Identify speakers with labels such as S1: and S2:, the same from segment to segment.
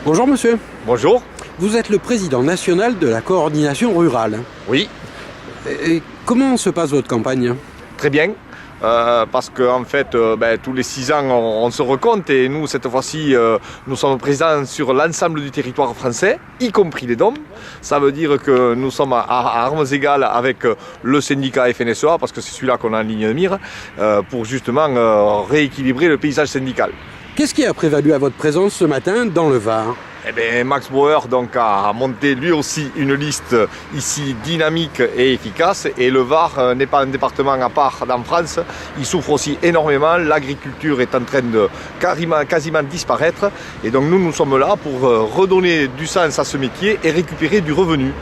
S1: Bonjour monsieur,
S2: Bonjour.
S1: vous êtes le président national de la coordination rurale.
S2: Oui,
S1: Et comment se passe votre campagne?
S2: très bien. Parce qu'en fait, tous les 6 ans, on se recompte et nous, cette fois-ci, nous sommes présents sur l'ensemble du territoire français, y compris les DOM. Ça veut dire que nous sommes à armes égales avec le syndicat FNSEA, parce que c'est celui-là qu'on a en ligne de mire, pour justement rééquilibrer le paysage syndical.
S1: Qu'est-ce qui a prévalu à votre présence ce matin dans le Var?
S2: Eh bien, Max Bauer donc, a monté lui aussi une liste ici dynamique et efficace. Et le Var n'est pas un département à part en France. Il souffre aussi énormément. L'agriculture est en train de quasiment disparaître. Et donc nous sommes là pour redonner du sens à ce métier et récupérer du revenu.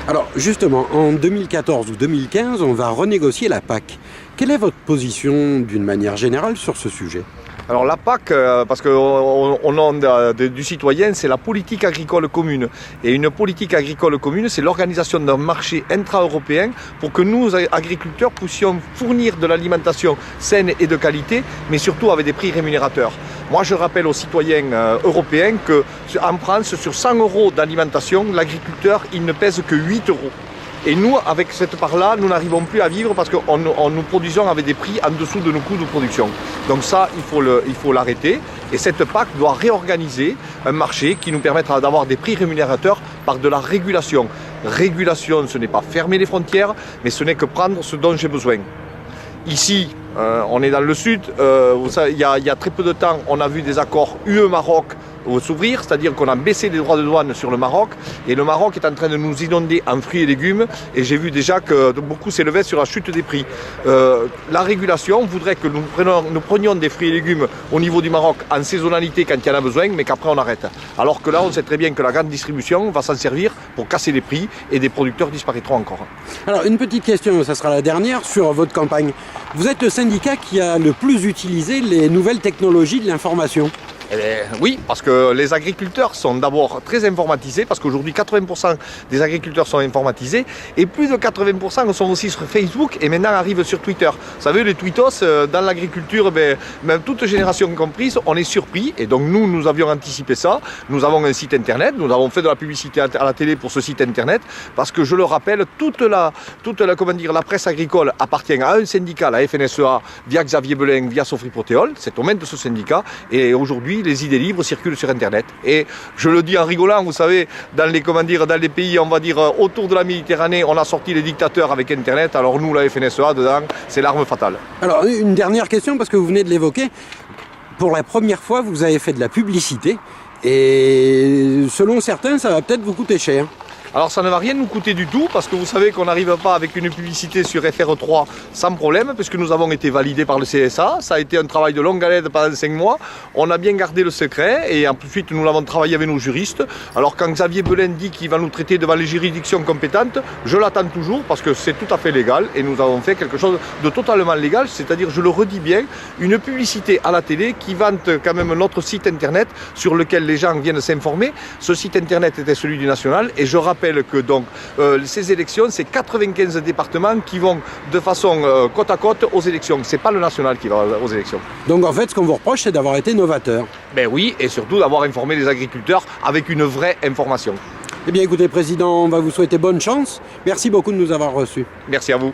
S1: Alors justement, en 2014 ou 2015, on va renégocier la PAC. Quelle est votre position d'une manière générale sur ce sujet?
S2: Alors la PAC, parce qu'au nom du citoyen, c'est la politique agricole commune. Et une politique agricole commune, c'est l'organisation d'un marché intra-européen pour que nous, agriculteurs, puissions fournir de l'alimentation saine et de qualité, mais surtout avec des prix rémunérateurs. Moi, je rappelle aux citoyens européens qu'en France, sur 100 € d'alimentation, l'agriculteur, il ne pèse que 8 €. Et nous, avec cette part-là, nous n'arrivons plus à vivre parce que nous produisons avec des prix en dessous de nos coûts de production. Donc ça, il faut l'arrêter. Et cette PAC doit réorganiser un marché qui nous permettra d'avoir des prix rémunérateurs par de la régulation. Régulation, ce n'est pas fermer les frontières, mais ce n'est que prendre ce dont j'ai besoin. Ici, on est dans le sud. Vous savez, il y a très peu de temps, on a vu des accords UE-Maroc s'ouvrir, c'est-à-dire qu'on a baissé les droits de douane sur le Maroc et le Maroc est en train de nous inonder en fruits et légumes et j'ai vu déjà que beaucoup s'élevaient sur la chute des prix. La régulation voudrait que nous prenions des fruits et légumes au niveau du Maroc en saisonnalité quand il y en a besoin, mais qu'après on arrête. Alors que là, on sait très bien que la grande distribution va s'en servir pour casser les prix et des producteurs disparaîtront encore.
S1: Alors une petite question, ça sera la dernière, sur votre campagne. Vous êtes le syndicat qui a le plus utilisé les nouvelles technologies de l'information.
S2: Oui, parce que les agriculteurs sont d'abord très informatisés, parce qu'aujourd'hui 80% des agriculteurs sont informatisés, et plus de 80% sont aussi sur Facebook et maintenant arrivent sur Twitter. Vous savez, les tweetos, dans l'agriculture, même toute génération comprise, on est surpris, et donc nous avions anticipé ça. Nous avons un site internet, nous avons fait de la publicité à la télé pour ce site internet, parce que je le rappelle, toute la presse agricole appartient à un syndicat, la FNSEA, via Xavier Belin, via Sophie Protéol, c'est au maître de ce syndicat, et aujourd'hui, les idées libres circulent sur Internet. Et je le dis en rigolant, vous savez, dans les pays, on va dire, autour de la Méditerranée, on a sorti les dictateurs avec Internet. Alors nous, la FNSEA, dedans, c'est l'arme fatale. Alors,
S1: une dernière question, parce que vous venez de l'évoquer. Pour la première fois, vous avez fait de la publicité. Et selon certains, ça va peut-être vous coûter cher.
S2: Alors ça ne va rien nous coûter du tout parce que vous savez qu'on n'arrive pas avec une publicité sur FR3 sans problème puisque nous avons été validés par le CSA. Ça a été un travail de longue haleine pendant 5 mois. On a bien gardé le secret et ensuite nous l'avons travaillé avec nos juristes. Alors quand Xavier Belin dit qu'il va nous traiter devant les juridictions compétentes, je l'attends toujours parce que c'est tout à fait légal et nous avons fait quelque chose de totalement légal, c'est-à-dire, je le redis bien, une publicité à la télé qui vante quand même notre site internet sur lequel les gens viennent s'informer. Ce site internet était celui du National et je rappelle que donc ces élections, c'est 95 départements qui vont de façon côte à côte aux élections. C'est pas le national qui va aux élections.
S1: Donc en fait, ce qu'on vous reproche, c'est d'avoir été novateur.
S2: Ben oui, et surtout d'avoir informé les agriculteurs avec une vraie information.
S1: Eh bien écoutez, Président, on va vous souhaiter bonne chance. Merci beaucoup de nous avoir reçus.
S2: Merci à vous.